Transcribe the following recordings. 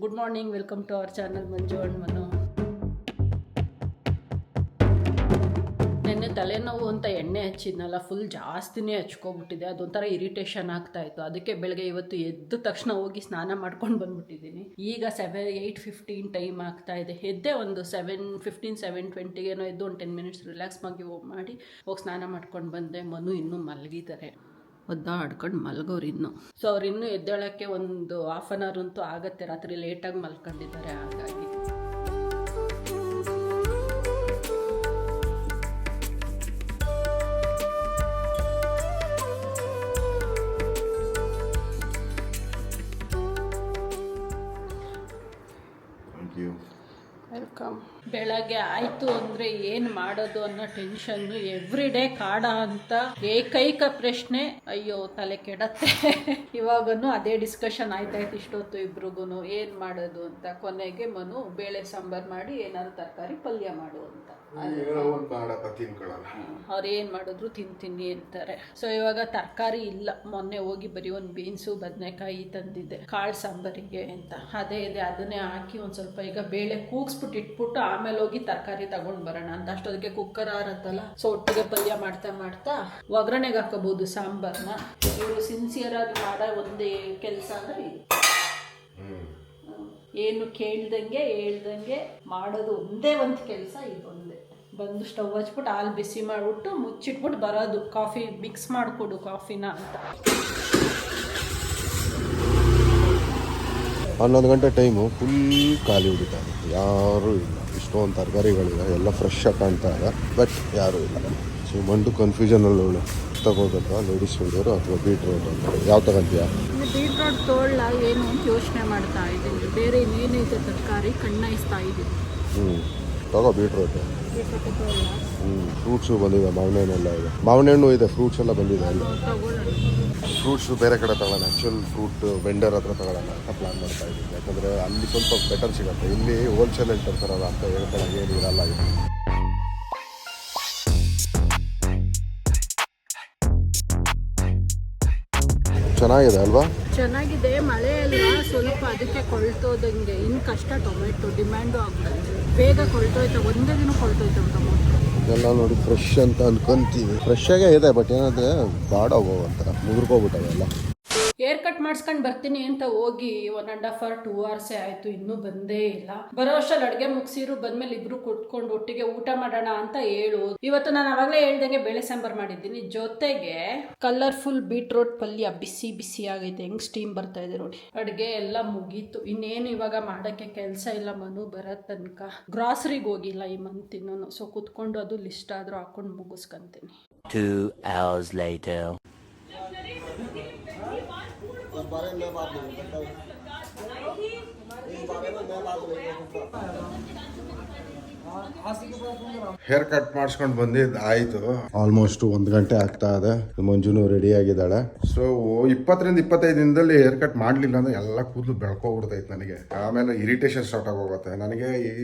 Good morning, welcome to our channel Manju and Manu. ನೆನ್ನೆ ತಲೆನೋವು ಅಂತ ಎಣ್ಣೆ ಹಚ್ಚಿದ್ನಲ್ಲ, ಫುಲ್ ಜಾಸ್ತಿನೇ ಹಚ್ಕೊಬಿಟ್ಟಿದೆ. ಅದೊಂಥರ ಇರಿಟೇಷನ್ ಆಗ್ತಾ ಇತ್ತು. ಅದಕ್ಕೆ ಬೆಳಗ್ಗೆ ಇವತ್ತು ಎದ್ದ ತಕ್ಷಣ ಹೋಗಿ ಸ್ನಾನ ಮಾಡ್ಕೊಂಡು ಬಂದ್ಬಿಟ್ಟಿದ್ದೀನಿ. ಈಗ 8:15 ಟೈಮ್ ಆಗ್ತಾ ಇದೆ. ಎದ್ದೆ ಒಂದು 7:15 7:20 ಎದ್ದು ಒಂದು 10 ಮಿನಿಟ್ಸ್ ರಿಲ್ಯಾಕ್ಸ್ ಮಾಡಿ ಹೋಗಿ ಸ್ನಾನ ಮಾಡ್ಕೊಂಡು ಬಂದೆ. ಮನು ಇನ್ನೂ ಮಲಗಿದ್ದಾರೆ, ಒದ್ದಾಡ್ಕೊಂಡು ಮಲಗೋರು ಇನ್ನು. ಸೊ ಅವ್ರು ಇನ್ನೂ ಎದ್ದೇಳೋಕ್ಕೆ ಒಂದು ಹಾಫ್ ಆನ್ ಅವರ್ ಅಂತೂ ಆಗುತ್ತೆ. ರಾತ್ರಿ ಲೇಟಾಗಿ ಮಲ್ಕೊಂಡಿದ್ದಾರೆ. ಹಾಗಾಗಿ ವೆಲ್ಕಮ್. ಬೆಳಗ್ಗೆ ಆಯಿತು ಅಂದರೆ ಏನು ಮಾಡೋದು ಅನ್ನೋ ಟೆನ್ಷನ್ನು ಎವ್ರಿ ಡೇ ಕಾಡ ಅಂತ ಏಕೈಕ ಪ್ರಶ್ನೆ. ಅಯ್ಯೋ ತಲೆ ಕೆಡತ್ತೆ. ಇವಾಗೂ ಅದೇ ಡಿಸ್ಕಷನ್ ಆಯ್ತಾಯ್ತು ಇಷ್ಟೊತ್ತು ಇಬ್ರಿಗೂ, ಏನು ಮಾಡೋದು ಅಂತ. ಕೊನೆಗೆ ಮನು ಬೇಳೆ ಸಾಂಬಾರು ಮಾಡಿ ಏನಾದ್ರು ತರಕಾರಿ ಪಲ್ಯ ಮಾಡು ಅಂತ. ಅವ್ರು ಏನು ಮಾಡಿದ್ರು ತಿಂತೀನಿ ಅಂತಾರೆ. ಸೊ ಇವಾಗ ತರಕಾರಿ ಇಲ್ಲ. ಮೊನ್ನೆ ಹೋಗಿ ಬರೀ ಒಂದು ಬೀನ್ಸು ಬದನೆಕಾಯಿ ತಂದಿದ್ದೆ ಕಾಳು ಸಾಂಬಾರಿಗೆ ಅಂತ. ಅದೇ ಇದೆ, ಅದನ್ನೇ ಹಾಕಿ ಒಂದು ಸ್ವಲ್ಪ ಈಗ ಬೇಳೆ ಕೂಗಿಸ್ಬಿಟ್ಟು ಇಟ್ಬಿಟ್ಟು ಆಮೇಲೆ ಹೋಗಿ ತರಕಾರಿ ತಗೊಂಡು ಬರೋಣ ಅಂತ. ಅಷ್ಟೊತ್ತಿಗೆ ಕುಕ್ಕರ್ ಆರತ್ತಲ್ಲ, ಸೊ ಒಟ್ಟಿಗೆ ಪಲ್ಯ ಮಾಡ್ತಾ ಒಗ್ಗರಣೆಗೆ ಹಾಕೋಬಹುದು ಸಾಂಬಾರನ್ನ. ಇವರು ಸಿನ್ಸಿಯರ್ ಆಗಿ ಮಾಡೋ ಒಂದೇ ಕೆಲಸ ಅಂದ್ರೆ ಏನು ಹೇಳ್ದಂಗೆ ಮಾಡೋದು ಒಂದೇ ಒಂದು ಕೆಲಸ. ಇದೊಂದೇ ಬಂದು ಸ್ಟವ್ ಹಚ್ಬಿಟ್ಟು ಹಾಲು ಬಿಸಿ ಮಾಡಿಬಿಟ್ಟು ಮುಚ್ಚಿಟ್ಬಿಟ್ಟು ಬರೋದು, ಕಾಫಿ ಮಿಕ್ಸ್ ಮಾಡಿಕೊಡು ಕಾಫಿನ ಅಂತ. 11 ಗಂಟೆ ಟೈಮು ಫುಲ್ ಖಾಲಿ ಹುಡುಕ್ತಾರೆ, ಯಾರೂ ಇಲ್ಲ. ಇಷ್ಟೊಂದು ತರಕಾರಿಗಳಿದೆ, ಎಲ್ಲ ಫ್ರೆಶ್ ಆಗಿ ಕಾಣ್ತಾ ಇದೆ, ಬಟ್ ಯಾರೂ ಇಲ್ಲ. ಸೊ ಮಂಡು ಕನ್ಫ್ಯೂಷನಲ್ಲಿ ತಗೋಬೇಕಾ ಲೇಡೀಸ್ ಹುಡುಗರು ಅಥವಾ ಬೀಟ್ರೋಟ್ ಅಂತ. ಯಾವ ತಗೊಂತೀಯಾ? ಬೀಟ್ರೋಟ್ ತೋಳ್ಳ ಏನು ಅಂತ ಯೋಚನೆ ಮಾಡ್ತಾ ಇದ್ದೀನಿ. ಬೇರೆ ಇನ್ನೇನೈತೆ ತರಕಾರಿ ಕಣ್ಣಾಯಿಸ್ತಾ ಇದ್ದೀನಿ. ತಗೋ ಬೀಟ್ರೋಟ್. ಫ್ರೂಟ್ಸು ಬಂದಿದೆ, ಮಾವಿನ ಹಣ್ಣೆಲ್ಲ ಇದೆ. ಮಾವಿನ ಹಣ್ಣು ಇದೆ, ಫ್ರೂಟ್ಸ್ ಎಲ್ಲ ಬಂದಿದೆ. ಅಲ್ಲಿ ಫ್ರೂಟ್ಸು ಬೇರೆ ಕಡೆ ತಗೊಳ್ಳೋಣ, ಆ್ಯಕ್ಚುಲ್ ಫ್ರೂಟ್ ವೆಂಡರ್ ಹತ್ರ ತಗೊಳ್ಳೋಣ ಅಂತ ಪ್ಲ್ಯಾನ್ ಮಾಡ್ತಾ ಇದ್ದೀನಿ. ಯಾಕಂದರೆ ಅಲ್ಲಿ ಸ್ವಲ್ಪ ಬೆಟರ್ ಸಿಗುತ್ತೆ. ಇಲ್ಲಿ ಹೋಲ್ಸೇಲ್ ತರ್ತಾರಲ್ಲ ಅಂತ ಹೇಳ್ಕೊಳ್ಳೋಕೆ ಏನು ಇರಲ್ಲ. ಇದು ಚೆನ್ನಾಗಿದೆ ಅಲ್ವಾ? ಚೆನ್ನಾಗಿದೆ. ಮಳೆ ಅಲ್ವಾ, ಸ್ವಲ್ಪ ಅದಕ್ಕೆ ಕೊಳ್ತೋದಂಗೆ. ಇನ್ನು ಕಷ್ಟ. ಟೊಮೆಟೊ ಡಿಮ್ಯಾಂಡು ಆಗ್ಬಿಡುತ್ತೆ, ಬೇಗ ಕೊಳ್ತೋಯ್ತು. ಒಂದೇ ದಿನ ಕೊಳ್ತೋಯ್ತು ಟೊಮೆಟೊ ಎಲ್ಲ. ನೋಡಿ ಫ್ರೆಶ್ ಅಂತ ಅನ್ಕೊಂತೀವಿ, ಫ್ರೆಶ್ ಆಗೇ ಇದೆ, ಬಟ್ ಏನಂದರೆ ಬಾಡೋಗೋ ಒಂಥರ ಮುದುರ್ಕೋಗ್ಬಿಟ್ಟವೆ ಎಲ್ಲ. ಹೇರ್ ಕಟ್ ಮಾಡಿಸ್ಕೊಂಡು ಬರ್ತೀನಿ ಅಂತ ಹೋಗಿ 1.5 hour 2 hours ಆಯಿತು, ಇನ್ನೂ ಬಂದೇ ಇಲ್ಲ. ಬರೋ ವರ್ಷಲ್ಲಿ ಅಡುಗೆ ಮುಗಿಸಿರು. ಬಂದಮೇಲೆ ಇಬ್ರು ಕುತ್ಕೊಂಡು ಒಟ್ಟಿಗೆ ಊಟ ಮಾಡೋಣ ಅಂತ ಹೇಳು. ಇವತ್ತು ನಾನು ಅವಾಗಲೇ ಹೇಳ್ದಂಗೆ ಬೇಳೆ ಸಾಂಬಾರು ಮಾಡಿದ್ದೀನಿ, ಜೊತೆಗೆ ಕಲರ್ಫುಲ್ ಬೀಟ್ರೋಟ್ ಪಲ್ಯ ಬಿಸಿ ಬಿಸಿ ಆಗೈತೆ. ಹೆಂಗೆ ಸ್ಟೀಮ್ ಬರ್ತಾ ಇದೆ ನೋಡಿ. ಅಡುಗೆ ಎಲ್ಲ ಮುಗೀತು. ಇನ್ನೇನು ಇವಾಗ ಮಾಡೋಕ್ಕೆ ಕೆಲಸ ಇಲ್ಲ. ಮನು ಬರೋ ತನಕ ಗ್ರಾಸರಿಗೆ ಹೋಗಿಲ್ಲ ಈ ಮಂತ್ ಇನ್ನೂ. ಸೊ ಕುತ್ಕೊಂಡು ಅದು ಲಿಸ್ಟ್ ಆದರೂ ಹಾಕೊಂಡು ಮುಗಿಸ್ಕೊಂತೀನಿ. 2 hours later. इस बारे में बात नहीं करता हूँ, इस बारे में मैं बात नहीं करता। ಹೇರ್ ಕಟ್ ಮಾಡಿಸ್ಕೊಂಡು ಬಂದಿದ್ದು ಆಯಿತು. ಆಲ್ಮೋಸ್ಟ್ 1 ಗಂಟೆ ಆಗ್ತಾ ಇದೆ. ಮಂಜುನು ರೆಡಿ ಆಗಿದ್ದಾಳೆ. ಸೊ 20-25 ದಿನದಲ್ಲಿ ಹೇರ್ ಕಟ್ ಮಾಡಲಿಲ್ಲ ಅಂದ್ರೆ ಎಲ್ಲ ಕೂದಲು ಬೆಳ್ಕೊಬಿಡ್ತೈತೆ ನನಗೆ. ಆಮೇಲೆ ಇರಿಟೇಷನ್ ಸ್ಟಾರ್ಟ್ ಆಗೋಗುತ್ತೆ ನನಗೆ.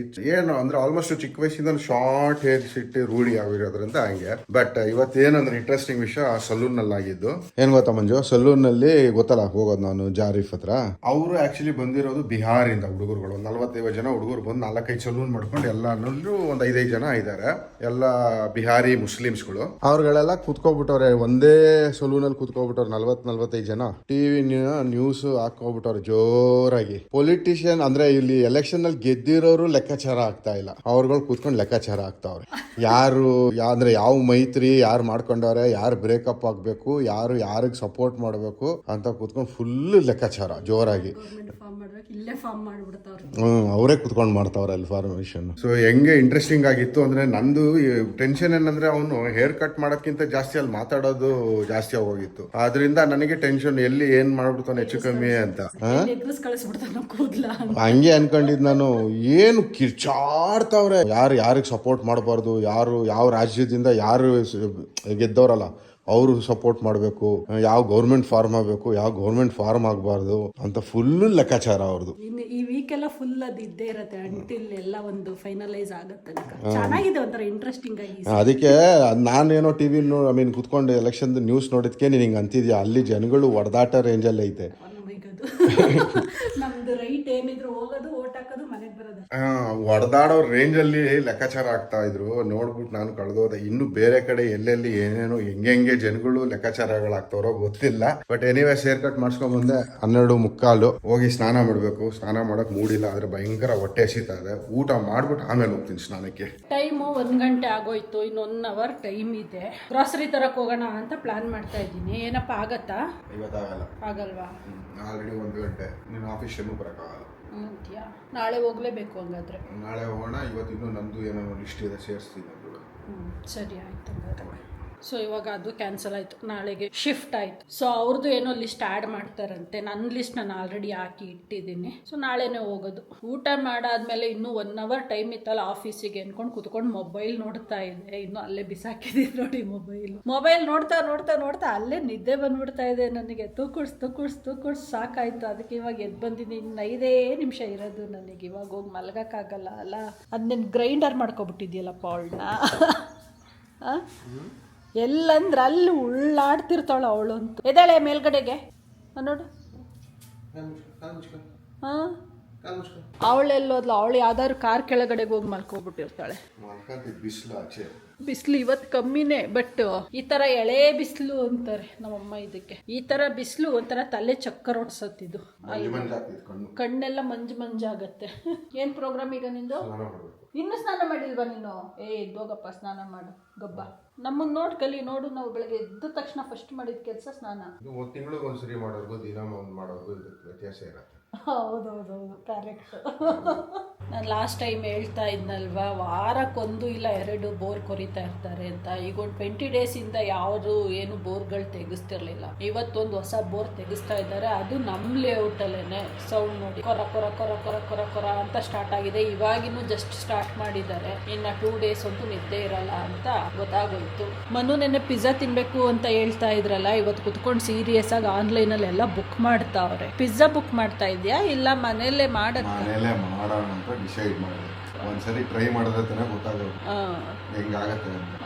ಏನು ಅಂದ್ರೆ ಆಲ್ಮೋಸ್ಟ್ ಚಿಕ್ಕ ವಯಸ್ಸಿಂದ ಶಾರ್ಟ್ ಹೇರ್ ಸಿಟ್ಟು ರೂಢಿ ಆಗಿರೋದ್ರಿಂದ ಹಂಗೆ. ಬಟ್ ಇವತ್ತೇನಂದ್ರೆ ಇಂಟ್ರೆಸ್ಟಿಂಗ್ ವಿಷಯ, ಸಲೂನ್ನಲ್ಲಿ ಆಗಿದ್ದು. ಏನ್ ಗೊತ್ತಾ ಮಂಜು, ಸಲೂನ್ನಲ್ಲಿ ಗೊತ್ತಲ್ಲ ಹೋಗೋದು ನಾನು ಜಾರೀಫ್ ಹತ್ರ. ಅವರು ಆಕ್ಚುಲಿ ಬಂದಿರೋದು ಬಿಹಾರಿಂದ ಹುಡುಗರುಗಳು. 45 ಜನ ಹುಡುಗರು ಬಂದು 4-5 ಸಲೂನ್ ಮಾಡ್ಕೊಂಡು ಎಲ್ಲಾನು ಒಂದು 5 ಜನ ಇದ್ದಾರೆ. ಎಲ್ಲ ಬಿಹಾರಿ ಮುಸ್ಲಿಮ್ಸ್ಗಳು. ಅವ್ರಗಳೆಲ್ಲ ಕುತ್ಕೋಬಿಟ್ಟವ್ರೆ ಒಂದೇ ಸಲೂನಲ್ಲಿ ಕುತ್ಕೋಬಿಟ್ಟವ್ರೆ. 40-45 ಜನ. ಟಿವಿ ನ್ಯೂಸ್ ಹಾಕೋಬಿಟ್ಟವ್ರೆ ಜೋರಾಗಿ. ಪೊಲಿಟಿಷಿಯನ್ ಅಂದ್ರೆ ಇಲ್ಲಿ ಎಲೆಕ್ಷನ್ ಅಲ್ಲಿ ಗೆದ್ದಿರೋರು ಲೆಕ್ಕಾಚಾರ ಆಗ್ತಾ ಇಲ್ಲ, ಅವ್ರುಗಳು ಕುತ್ಕೊಂಡು ಲೆಕ್ಕಾಚಾರ ಆಗ್ತಾವ್ರೆ. ಯಾರು ಅಂದ್ರೆ ಯಾವ ಮೈತ್ರಿ ಯಾರು ಮಾಡ್ಕೊಂಡವ್ರೆ, ಯಾರು ಬ್ರೇಕಪ್ ಆಗ್ಬೇಕು, ಯಾರು ಯಾರಿಗೆ ಸಪೋರ್ಟ್ ಮಾಡ್ಬೇಕು ಅಂತ ಕುತ್ಕೊಂಡು ಫುಲ್ ಲೆಕ್ಕಾಚಾರ ಜೋರಾಗಿ. ಅವರೇ ಕುತ್ಕೊಂಡು ಮಾಡ್ತಾವ್ರೆ ಅಲ್ಲಿ ಫಾರ್ಮೇಶನ್. ಸೊ ಹೆಂಗೆ ಇಂಟ್ರೆಸ್ಟಿಂಗ್ ಆಗಿತ್ತು ಅಂದ್ರೆ, ನಂದು ಟೆನ್ಷನ್ ಏನಂದ್ರೆ ಅವನು ಹೇರ್ ಕಟ್ ಮಾಡೋಕ್ಕಿಂತ ಜಾಸ್ತಿ ಅಲ್ಲಿ ಮಾತಾಡೋದು ಜಾಸ್ತಿ ಆಗೋಗಿತ್ತು. ಆದ್ರಿಂದ ನನಗೆ ಟೆನ್ಷನ್, ಎಲ್ಲಿ ಏನ್ ಮಾಡ್ಬಿಡ್ತಾನೆ ಹೆಚ್ಚು ಕಮ್ಮಿ ಅಂತ. ಹಂಗೆ ಅನ್ಕೊಂಡಿದ್ ನಾನು. ಏನು ಕಿರ್ಚಾಡ್ತಾವ್ರೆ, ಯಾರಿಗೆ ಸಪೋರ್ಟ್ ಮಾಡಬಾರ್ದು, ಯಾವ ರಾಜ್ಯದಿಂದ ಯಾರು ಗೆದ್ದವ್ರಲ್ಲ ಅವರು ಸಪೋರ್ಟ್ ಮಾಡಬೇಕು, ಯಾವ ಗೌರ್ಮೆಂಟ್ ಫಾರ್ಮ್ ಆಗಬೇಕು, ಯಾವ ಗೌರ್ಮೆಂಟ್ ಫಾರ್ಮ್ ಆಗಬಾರ್ದು ಅಂತ ಫುಲ್ ಲೆಕ್ಕಾಚಾರ ಅವ್ರದ್ದು. ಈ ವೀಕ್ ಎಲ್ಲ ಫುಲ್ ಅದು ಇದ್ದೇ ಇರುತ್ತೆ ಅಂಟಿಲ್ ಎಲ್ಲ ಒಂದು ಫೈನಲೈಸ್ ಆಗುತ್ತೆ. ಚೆನ್ನಾಗಿದೆ, ಒಂಥರ ಇಂಟ್ರೆಸ್ಟಿಂಗ್ ಆಗಿ. ಅದಕ್ಕೆ ನಾನೇನೋ ಟಿವಿ ಕುತ್ಕೊಂಡು ಎಲೆಕ್ಷನ್ ನ್ಯೂಸ್ ನೋಡಿದ್ಕೆ ನೀನು ಹಿಂಗೆ ಅಂತಿದ್ಯಾ. ಅಲ್ಲಿ ಜನಗಳು ಹೊಡೆದಾಟ ರೇಂಜಲ್ಲಿ ಐತೆ. ನಮ್ದು ರೈಟ್ ಏನಿದ್ರು ಹೋಗೋದು ಓಟ್ ಹಾಕೋದು ಮನೆಗೆ ಬರೋದು. ಹೊಡೆದಾಡೋ ರೇಂಜಲ್ಲಿ ಲೆಕ್ಕಾಚಾರ ಆಗ್ತಾ ಇದ್ರು. ನೋಡ್ಬಿಟ್ಟು ನಾನು ಕಳೆದೋದೆ. ಇನ್ನು ಬೇರೆ ಕಡೆ ಎಲ್ಲೆಲ್ಲಿ ಏನೇನೋ ಹೆಂಗೆ ಜನಗಳು ಲೆಕ್ಕಾಚಾರಗಳಾಗ್ತಾರೋ ಗೊತ್ತಿಲ್ಲ. ಬಟ್ ಎನಿವೇಸ್ ಹೇರ್ ಕಟ್ ಮಾಡ್ಸ್ಕೊಂಡ್ ಬಂದೆ 12:15 ಹೋಗಿ ಸ್ನಾನ ಮಾಡಬೇಕು. ಸ್ನಾನ ಮಾಡಕ್ ಮೂಡಿಲ್ಲ, ಆದ್ರೆ ಭಯಂಕರ ಹೊಟ್ಟೆ ಹಸಿತಾ ಇದೆ. ಊಟ ಮಾಡ್ಬಿಟ್ಟು ಆಮೇಲೆ ಹೋಗ್ತೀನಿ ಸ್ನಾನಕ್ಕೆ. ಟೈಮು 1 ಗಂಟೆ ಆಗೋಯ್ತು. ಇನ್ನು 1 ಅವರ್ ಟೈಮ್ ಇದೆ. ಗ್ರಾಸರಿ ತರಕ್ ಹೋಗೋಣ ಅಂತ ಪ್ಲಾನ್ ಮಾಡ್ತಾ ಇದ್ದೀನಿ. ಏನಪ್ಪ ಆಗತ್ತಾ? ಇವತ್ತಾಗಲ್ಲ. ಆಗಲ್ವಾ? ಆಲ್ರೆಡಿ 1 ಗಂಟೆ. ನೀನು ಆಫೀಸ್ ಟೈಮು ಬರೋಕ್ಕಾಗಲ್ಲ. ಅಂತೀಯಾ? ನಾಳೆ ಹೋಗ್ಲೇಬೇಕು ಹಂಗಾದ್ರೆ. ನಾಳೆ ಹೋಗೋಣ. ಇವತ್ತು ಇನ್ನೂ ನಂದು ಏನೋ ಲಿಸ್ಟ್ ಇದೆ, ಸೇರಿಸ್ತೀನಿ. ಸರಿ ಆಯ್ತು ಹಂಗಾದ್ರೆ. ಸೊ ಇವಾಗ ಅದು ಕ್ಯಾನ್ಸಲ್ ಆಯಿತು, ನಾಳೆಗೆ ಶಿಫ್ಟ್ ಆಯಿತು. ಸೊ ಅವ್ರದ್ದು ಏನೋ ಲಿಸ್ಟ್ ಆ್ಯಡ್ ಮಾಡ್ತಾರಂತೆ. ನನ್ನ ಲಿಸ್ಟ್ ನಾನು ಆಲ್ರೆಡಿ ಹಾಕಿ ಇಟ್ಟಿದ್ದೀನಿ. ಸೊ ನಾಳೆನೇ ಹೋಗೋದು. ಊಟ ಮಾಡಾದ್ಮೇಲೆ ಇನ್ನೂ 1 ಅವರ್ ಟೈಮ್ ಇತ್ತಲ್ಲ ಆಫೀಸಿಗೆ ಅನ್ಕೊಂಡು ಕುತ್ಕೊಂಡು ಮೊಬೈಲ್ ನೋಡ್ತಾ ಇದೆ. ಇನ್ನೂ ಅಲ್ಲೇ ಬಿಸಾಕಿದ್ದೀನಿ ನೋಡಿ ಮೊಬೈಲ್ ನೋಡ್ತಾ ಅಲ್ಲೇ ನಿದ್ದೆ ಬಂದ್ಬಿಡ್ತಾ ಇದೆ ನನಗೆ. ತೂಕುಡ್ಸ್ ಸಾಕಾಯ್ತು. ಅದಕ್ಕೆ ಇವಾಗ ಎದ್ದು ಬಂದಿದ್ದೀನಿ. ಇನ್ನು 5 ನಿಮಿಷ ಇರೋದು ನನಗೆ. ಇವಾಗ ಹೋಗಿ ಮಲಗೋಕ್ಕಾಗಲ್ಲ ಅಲ್ಲ. ಅದನ್ನೇನು ಗ್ರೈಂಡರ್ ಮಾಡ್ಕೊಬಿಟ್ಟಿದ್ಯಲ್ಲಪ್ಪ ಅವಳನ್ನ. ಎಲ್ಲಂದ್ರೆ ಅಲ್ಲಿ ಉಳ್ಳಾಡ್ತಿರ್ತಾಳ ಅವಳಂತೂ. ಎದ್ದಾಳೆ ಮೇಲ್ಗಡೆಗೆ ನೋಡು. ಹಾಂ, ಅವಳೆಲ್ಲೋದ್ಲು. ಅವಳು ಯಾವ್ದಾದ್ರು ಕಾರ್ ಕೆಳಗಡೆಗೆ ಹೋಗಿ ಮಲ್ಕೊಬಿಟ್ಟಿರ್ತಾಳೆ. ಬಿಸಿಲು ಇವತ್ತು ಕಮ್ಮಿನೇ. ಬಟ್ ಈ ಥರ ಎಳೆ ಬಿಸಿಲು ಅಂತಾರೆ ನಮ್ಮಮ್ಮ ಇದಕ್ಕೆ. ಈ ಥರ ಬಿಸಿಲು ಒಂಥರ ತಲೆ ಚಕ್ಕರ್ ಹೊಡ್ಸತ್ತಿದ್ದು. ಕಣ್ಣೆಲ್ಲ ಮಂಜಾಗತ್ತೆ. ಏನು ಪ್ರೋಗ್ರಾಮ್ ಈಗ ನಿಂದು? ಇನ್ನೂ ಸ್ನಾನ ಮಾಡಿಲ್ವಾ ನೀನು? ಎದ್ದೋಗಪ್ಪ ಸ್ನಾನ ಮಾಡು ಗಬ್ಬ. ನಮ್ಮನ್ನು ನೋಡಿ ಕಲಿ. ನೋಡು, ನಾವು ಬೆಳಗ್ಗೆ ಎದ್ದ ತಕ್ಷಣ ಫಸ್ಟ್ ಮಾಡಿದ ಕೆಲಸ ಸ್ನಾನ. ತಿಂಗಳಿಗೆ ಒಂದ್ಸರಿ ಮಾಡೋರ್ಗು ದಿನ ಮಾಡೋರ್ಗು ವ್ಯತ್ಯಾಸ ಇರುತ್ತೆ. ಹೌದೌದು, ಕರೆಕ್ಟ್. ನಾನು ಲಾಸ್ಟ್ ಟೈಮ್ ಹೇಳ್ತಾ ಇದ್ನಲ್ವಾ, ವಾರಕ್ಕೊಂದು ಇಲ್ಲ 2 ಬೋರ್ ಕೊರಿತಾ ಇರ್ತಾರೆ ಅಂತ. ಈಗ ಒಂದು 20 ಡೇಸಿಂದ ಯಾವುದು ಏನು ಬೋರ್ಗಳು ತೆಗಿಸ್ತಿರ್ಲಿಲ್ಲ. ಇವತ್ತೊಂದು ಹೊಸ ಬೋರ್ ತೆಗಿಸ್ತಾ ಇದ್ದಾರೆ. ಅದು ನಮ್ಮ ಲೇಔಟಲ್ಲೇ. ಸೌಂಡ್ ನೋಡಿ, ಕೊರ ಕೊರ ಕೊರ ಕೊರ ಕೊರ ಕೊರ ಅಂತ ಸ್ಟಾರ್ಟ್ ಆಗಿದೆ. ಇವಾಗಿನೂ ಜಸ್ಟ್ ಸ್ಟಾರ್ಟ್ ಮಾಡಿದ್ದಾರೆ. ಇನ್ನು 2 ಡೇಸ್ ಅಂತೂ ನಿದ್ದೆ ಇರಲ್ಲ ಅಂತ ಗೊತ್ತಾಗೋಯ್ತು. ಮನು ನೆನ್ನೆ ಪಿಜ್ಜಾ ತಿನ್ಬೇಕು ಅಂತ ಹೇಳ್ತಾ ಇದ್ರಲ್ಲ, ಇವತ್ತು ಕುತ್ಕೊಂಡು ಸೀರಿಯಸ್ ಆಗಿ ಆನ್ಲೈನಲ್ಲಿ ಎಲ್ಲ ಬುಕ್ ಮಾಡ್ತಾವ್ರೆ. ಪಿಜ್ಜಾ ಬುಕ್ ಮಾಡ್ತಾ ಇದೆಯಾ ಇಲ್ಲ ಮನೇಲೆ ಮಾಡೋಣ ಅಂತ ಡಿಸೈಡ್ ಮಾಡಿದೆ. ಒಂದ್ಸರಿ ಟ್ರೈ ಮಾಡಿದ್ರೆ ತಾನೇ ಗೊತ್ತಾಗೋದು ಹೆಂಗಾಗತ್ತೆ ಅಂತ.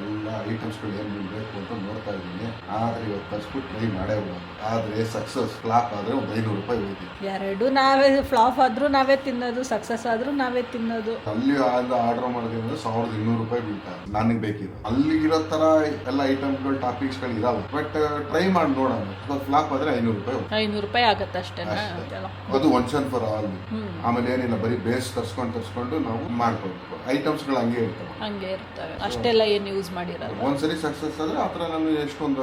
ಎಲ್ಲ ಐಟಮ್ಸ್ಗಳು ಏನು ಬೇಕು ಅಂತ ನೋಡ್ತಾ ಇದ್ದೀನಿ. ಆದ್ರೆ ಇವತ್ತು ತರಿಸ್ಬಿಟ್ಟು ಟ್ರೈ ಮಾಡೇ ಹೋಗೋದು. ಆದ್ರೆ ಸಕ್ಸಸ್ ಫ್ಲಾಪ್ ಆದ್ರೆ ಒಂದು 500 ರೂಪಾಯಿ ಹೋಯ್ತು. 2 ನಾವೇ ಫ್ಲಾಪ್ ಆದ್ರೂ ನಾವೇ ತಿನ್ನೋದು, ಸಕ್ಸಸ್ ಆದ್ರೂ ನಾವೇ ತಿನ್ನೋದು. ಅಲ್ಲಿ ಆರ್ಡರ್ ಮಾಡಿದ್ರೆ 1200 ರೂಪಾಯಿ ಬೀಳ್ತಾರೆ. ನನಗೆ ಬೇಕಿದೆ ಅಲ್ಲಿ ಇರೋ ತರ ಎಲ್ಲ ಐಟಮ್ಗಳು ಟಾಪಿಕ್ಸ್ಗಳು ಇದಾವೆ. ಬಟ್ ಟ್ರೈ ಮಾಡಿ ನೋಡೋಣ. ಫ್ಲಾಪ್ ಆದ್ರೆ 500 ರೂಪಾಯಿ 500 ರೂಪಾಯಿ ಆಗತ್ತೆ ಅಷ್ಟೇ. ಅದು ಒನ್ಸ್ ಅಂಡ್ ಫಾರ್ ಆಲ್. ಆಮೇಲೆ ಏನಿಲ್ಲ, ಬರೀ ಬೇಸ್ ತರ್ಸ್ಕೊಂಡು ನಾವು ಮಾಡ್ಕೊಳ್ಬೇಕು. ಐಟಮ್ಸ್ಗಳು ಹಂಗೆ ಇರ್ತವೆ ಅಷ್ಟೆಲ್ಲ ಏನು ಯೂಸ್ ಮಾಡಿರಲ್ಲ. ಒಂದ್ಸರಿ ಸಕ್ಸಸ್ ಆದ್ರೆ ಆತರ ನಾನು ಎಷ್ಟೊಂದು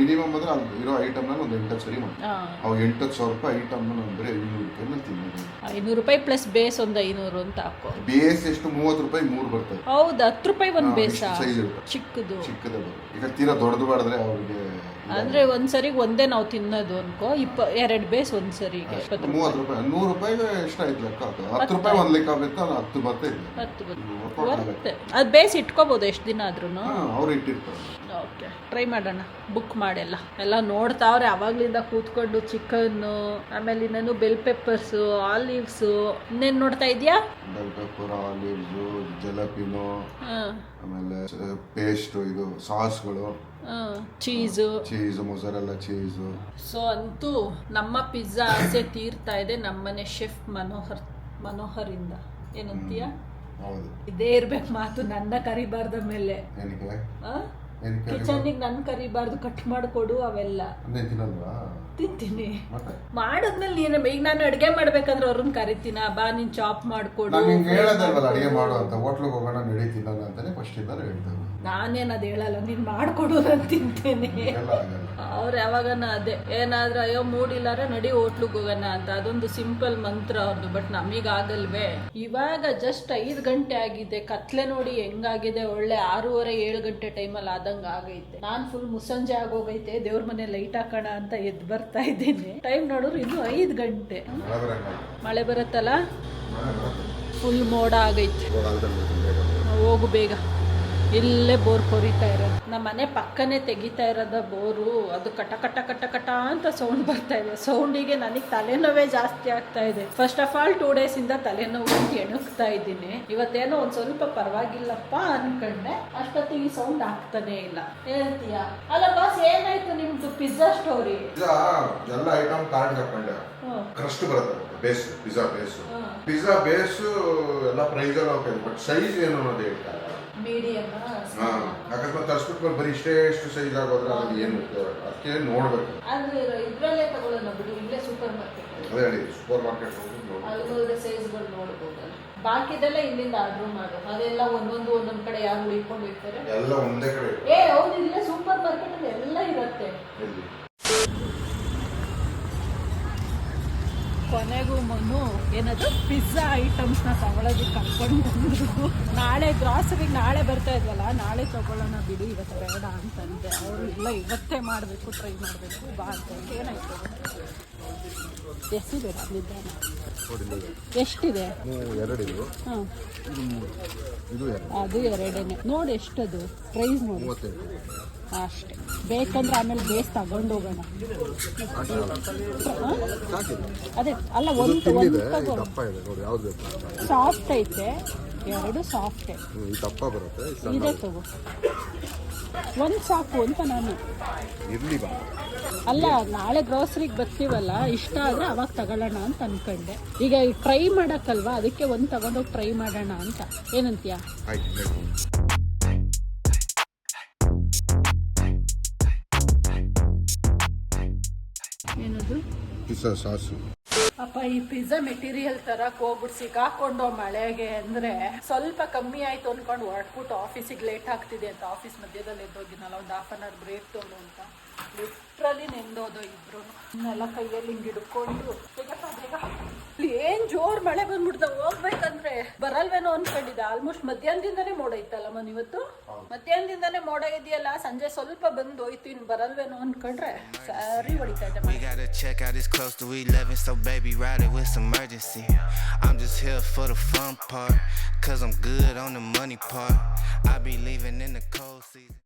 ಮಿನಿಮಮ್ ಅಂದ್ರೆ ಅಲ್ಲಿ ಇರೋ ಐಟಮ್ ನಾನು ಒಂದು 8 ಸರಿ ಮಾಡಿ ಅವು 8,000 ರೂಪಾಯಿ ಐಟಮ್ ನಾನು ಬರೀ 500 ರೂಪಾಯಿ ತಿನ್ನೋದು. 500 ರೂಪಾಯಿ ಪ್ಲಸ್ ಬೇಸ್ ಒಂದು 500 ಅಂತ ಹಾಕೋ. ಬೇಸ್ ಎಷ್ಟು 30 ರೂಪಾಯಿ 3 ಬರ್ತದೆ. ಹೌದು, 10 ರೂಪಾಯಿ ಒಂದು ಬೇಸ್ ಸೈಜ್ ಇರುತ್ತೆ. ಚಿಕ್ಕದು ಈಗ ತೀರಾ ದೊಡ್ಡದು ಮಾಡಿದ್ರೆ ಅವ್ರಿಗೆ ಅಂದ್ರೆ ಒಂದ್ಸರಿಗೆ ಒಂದೇ ನಾವು ತಿನ್ನೋದು ಅನ್ಕೋ. 2 ಬೇಸ್ ಒಂದ್ಸರಿಗೆ 30 ರೂಪಾಯಿ. 100 ರೂಪಾಯಿಗೆ ಎಷ್ಟಾಯ್ತು ಲೆಕ್ಕ? 10 ರೂಪಾಯಿ ಒಂದು ಲೆಕ್ಕ ಬೇಕು. 10 ಬರ್ತೈತೆ. ಅದು ಬೇಸ್ ಇಟ್ಕೋಬಹುದು ಎಷ್ಟು ದಿನ ಆದ್ರೂ. ಅವ್ರು ಇಟ್ಟಿರ್ತಾರೆ. ಓಕೆ, ಟ್ರೈ ಮಾಡೋಣ. ಬುಕ್ ಮಾಡೆಲ್ಲ ಎಲ್ಲ ನೋಡ್ತಾವ್ರೆ ಅವಾಗ್ಲಿಂದ ಕೂತ್ಕೊಂಡು. ಚಿಕನ್ನು, ಆಮೇಲೆ ಇನ್ನೇನು ಬೆಲ್ ಪೆಪ್ಪರ್ಸು, ಆಲಿವ್ಸು. ಇನ್ನೇನು ನೋಡ್ತಾ ಇದೆಯಾ? ಬೆಲ್ ಪೆಪ್ಪರ್, ಆಲಿವ್ಸು, ಜಲಪಿನೋ, ಆಮೇಲೆ ಪೇಸ್ಟ್, ಇದು ಸಾಸ್ಗಳು, ಚೀಸು, ಮೊಸರೆಲ್ಲ ಚೀಸು. ಸೊ ಅಂತೂ ನಮ್ಮ ಪಿಜ್ಜಾ ಆಸೆ ತೀರ್ತಾ ಇದೆ ನಮ್ಮನೆ ಶೆಫ್ ಮನೋಹರ್ ಇಂದ. ಏನಂತೀಯ? ಇದೇ ಇರ್ಬೇಕು ಮಾತು. ನನ್ನ ಕರಿಬಾರ್ದ ಮೇಲೆ ಕಿಚನ್ನಿಗೆ ನನ್ನ ಕರಿಬಾರ್ದು. ಕಟ್ ಮಾಡಿಕೊಡು ಅವೆಲ್ಲ. ತಿಂತೀನಿ. ಮಾಡದ್ಮೇಲೆ ನೀನು ಈಗ ನಾನು ಅಡುಗೆ ಮಾಡ್ಬೇಕಂದ್ರೆ ಅವ್ರನ್ನ ಕರಿತೀನ, ಬಾ ನೀನ್ ಚಾಪ್ ಮಾಡ್ಕೊಡು. ಅಡುಗೆ ಮಾಡು ಅಂತ ಹೋಟ್ಲಿಗೆ ಹೋಗೋಣ ನಡೀತೀನ ಅಂತಾನೆ ಫಸ್ಟ್ ಇಂದ ಹೇಳ್ತಾರೆ. ನಾನೇನು ಅದು ಹೇಳಲ್ಲ, ನೀನು ಮಾಡ್ಕೊಡೋದು ಅಂತ ತಿಂತೇನೆ. ಅವ್ರು ಯಾವಾಗನ ಅದೇ ಏನಾದ್ರೂ ಅಯ್ಯೋ ಮೂಡಿಲ್ಲಾರ ನಡಿ ಹೋಟ್ಲಿಗೆ ಹೋಗೋಣ ಅಂತ. ಅದೊಂದು ಸಿಂಪಲ್ ಮಂತ್ರ ಅವ್ರದ್ದು. ಬಟ್ ನಮಗಾಗಲ್ವೇ. ಇವಾಗ ಜಸ್ಟ್ 5 ಗಂಟೆ ಆಗಿದೆ. ಕತ್ಲೆ ನೋಡಿ ಹೆಂಗಾಗಿದೆ. ಒಳ್ಳೆ 6:30-7 ಗಂಟೆ ಟೈಮಲ್ಲಿ ಆದಂಗೆ ಆಗೈತೆ. ನಾನು ಫುಲ್ ಮುಸ್ಸಂಜೆ ಆಗೋಗೈತೆ. ದೇವ್ರ ಮನೆ ಲೈಟ್ ಹಾಕೋಣ ಅಂತ ಎದ್ದು ಬರ್ತಾ ಇದ್ದೀನಿ. ಟೈಮ್ ನೋಡಿದ್ರು ಇನ್ನೂ 5 ಗಂಟೆ. ಮಳೆ ಬರುತ್ತಲ್ಲ, ಫುಲ್ ಮೋಡ ಆಗೈತೆ. ಹೋಗು ಬೇಗ. ಇಲ್ಲೇ ಬೋರ್ ಕೊರಿತಾ ಇರೋದು. ನಮ್ಮ ಮನೆ ಪಕ್ಕನೇ ತೆಗಿತಾ ಇರೋದ ಬೋರು. ಅದು ಕಟ ಕಟ ಕಟ ಕಟ ಅಂತ ಸೌಂಡ್ ಬರ್ತಾ ಇದೆ. ಸೌಂಡಿಗೆ ನನಗೆ ತಲೆನೋವೇ ಜಾಸ್ತಿ ಆಗ್ತಾ ಇದೆ. ಫಸ್ಟ್ ಆಫ್ ಆಲ್ 2 days ಇಂದ ತಲೆನೋವು ಎಣುಕ್ತಾ ಇದ್ದೀನಿ. ಇವತ್ತೇನೋ ಒಂದ್ ಸ್ವಲ್ಪ ಪರವಾಗಿಲ್ಲಪ್ಪ ಅನ್ಕೊಂಡೆ, ಅಷ್ಟೊತ್ತಿಗೆ ಈ ಸೌಂಡ್ ಆಗ್ತಾನೆ ಇಲ್ಲ. ಹೇಳ್ತೀಯಾ? ಅಲ್ಲ ಬಾಸ್, ಏನಾಯ್ತು ನಿಮ್ದು ಪಿಜ್ಜಾ ಸ್ಟೋರಿ? ಎಲ್ಲ ಐಟಮ್ ಕಾರ್ಡ್ ಹಾಕೊಂಡೆ. ಕ್ರಸ್ಟ್ ಬರುತ್ತೆ, ಬೇಸ್, ಪಿಜ್ಜಾ ಬೇಸ್ ಎಲ್ಲ ಪ್ರೈಸ್ ಎಲ್ಲ ಹೋಗ್ತದೆ. ಬಟ್ ಸೈಜ್ ಏನು ಅನ್ನೋದು ಹೇಳ್ತಾರೆ. ಮೀಡಿಯಮ್. ಅಕಸ್ಮಾತ್ ತರಿಸ್ಬಿಟ್ಟು ಬರೀ ಎಷ್ಟು ಸೈಜ್ ಆಗೋದ್ರೆ ಅದು ಏನು ಅದಕ್ಕೆ ನೋಡ್ಬೇಕು. ಅಂದ್ರೆ ಇದ್ರಲ್ಲೇ ತಗೊಳ್ಳೋಣ ಬಿಡಿ, ಇಲ್ಲೇ ಸೂಪರ್ ಮಾರ್ಕೆಟ್. ಅದೇ ಹೇಳಿ, ಸೂಪರ್ ಮಾರ್ಕೆಟ್ ಅಲ್ಲಿ ಸೈಜ್ಗಳು ನೋಡ್ಬೋದಲ್ಲ. ಬಾಕಿದೆಲ್ಲ ಇಲ್ಲಿಂದ ಆರ್ಡರ್ ಮಾಡು. ಅದೆಲ್ಲ ಒಂದೊಂದ್ ಕಡೆ ಯಾರು ಹುಡುಕೊಂಡು ಹೋಗ್ತಾರೆ, ಎಲ್ಲ ಒಂದೇ ಕಡೆ. ಹೌದು, ಇಲ್ಲೇ ಸೂಪರ್ ಮಾರ್ಕೆಟ್ ಅಲ್ಲಿ ಎಲ್ಲ ಇರುತ್ತೆ. ಕೊನೆಗೂ ಮನು ಏನದು ಪಿಜ್ಜಾ ಐಟಮ್ಸ್ನ ತಗೊಳ್ಳೋದಕ್ಕೆ ಕರ್ಕೊಂಡು ಬಂದ್ರು. ನಾಳೆ ಗ್ರಾಸರಿಗೆ ನಾಳೆ ಬರ್ತಾ ಇದ್ವಲ್ಲ, ನಾಳೆ ತಗೊಳ್ಳೋಣ ಬಿಡಿ, ಇವತ್ತು ಬೇಡ ಅಂತಂದೆ. ಅವರು ಇಲ್ಲ, ಇವತ್ತೇ ಮಾಡಬೇಕು, ಟ್ರೈ ಮಾಡಬೇಕು ಬಾ ಅಂತ. ಏನಾಯ್ತು? ಎಷ್ಟಿದೆ ನಿಧಾನ? ಎಷ್ಟಿದೆ? ಹಾಂ, ಅದು 2 ನೋಡಿ. ಎಷ್ಟದು ಪ್ರೈಸ್ ನೋಡಿ ಅಷ್ಟೇ. ಬೇಕಂದ್ರೆ ಆಮೇಲೆ ಬೇಸ್ ತಗೊಂಡು ಹೋಗೋಣ. ಅದೇ ಅಲ್ಲ, ಒಂದು ಸಾಫ್ಟ್ ಐತೆ, 2 ಸಾಫ್ಟ್ ಇದೆ. ತಗೋ, ಒಂದು ಸಾಕು ಅಂತ ನಾನು. ಅಲ್ಲ, ನಾಳೆ ಗ್ರೋಸರಿಗೆ ಬರ್ತೀವಲ್ಲ, ಇಷ್ಟ ಆದರೆ ಅವಾಗ ತಗೊಳ್ಳೋಣ ಅಂತ ಅನ್ಕೊಂಡೆ. ಈಗ ಟ್ರೈ ಮಾಡೋಕ್ಕಲ್ವಾ, ಅದಕ್ಕೆ ಒಂದು ತಗೊಂಡೋಗಿ ಟ್ರೈ ಮಾಡೋಣ ಅಂತ. ಏನಂತೀಯ? ಏನದು? Pizza sauce. ಅಪ್ಪ, ಈ ಪಿಜ್ಜಾ ಮೆಟೀರಿಯಲ್ ತರಕ್ ಹೋಗ್ಬಿಟ್ಟು ಸಿಕ್ಕಾಕೊಂಡು ಮಳೆಗೆ ಅಂದ್ರೆ ಸ್ವಲ್ಪ ಕಮ್ಮಿ ಆಯ್ತು ಅನ್ಕೊಂಡು ಹೊರಟ್ಬಿಟ್ಟು ಆಫೀಸಿಗೆ ಲೇಟ್ ಆಗ್ತಿದೆ ಅಂತ ಆಫೀಸ್ ಮಧ್ಯದಲ್ಲಿ ಎದ್ದೋಗಿನಲ್ಲ, ಒಂದು 1/2 hour ಬ್ರೇಕ್ ತಗೊಂಡು ಅಂತ ಲಿಟ್ರಲಿ ನೆಂದೋದು ಇಬ್ರು. ಇನ್ನೆಲ್ಲ ಕೈಯಲ್ಲಿ ಹಿಂಗೆ ಹಿಡ್ಕೊಂಡು ಏನ್ ಜೋರ್ ಮಳೆ ಬಂದ್ಬಿಡ್ದ. ಹೋಗ್ಬೇಕಂದ್ರೆ ಬರಲ್ವೇನೋ ಅನ್ಕೊಂಡಿದ್ದೆ. ಆಲ್ಮೋಸ್ಟ್ ಮಧ್ಯಾಹ್ನದಿಂದಾನೇ ಮೋಡ ಇತ್ತಲ್ಲ ಮನ್, ಇವತ್ತು ಮಧ್ಯಾಹ್ನದಿಂದಾನೇ ಮೋಡ ಇದೆಯಲ್ಲ. ಸಂಜೆ ಸ್ವಲ್ಪ ಬಂದು ಹೋಯ್ತು, ಇನ್ನು ಬರಲ್ವೇನೋ ಅನ್ಕೊಂಡ್ರೆ ಸರಿ ಹೊಡಿತಾ ಇದೆ. We gotta check out, it's close to 11, so baby ride it with some urgency. I'm just here for the fun part, cause I'm good on the money part. I be leaving in the cold season.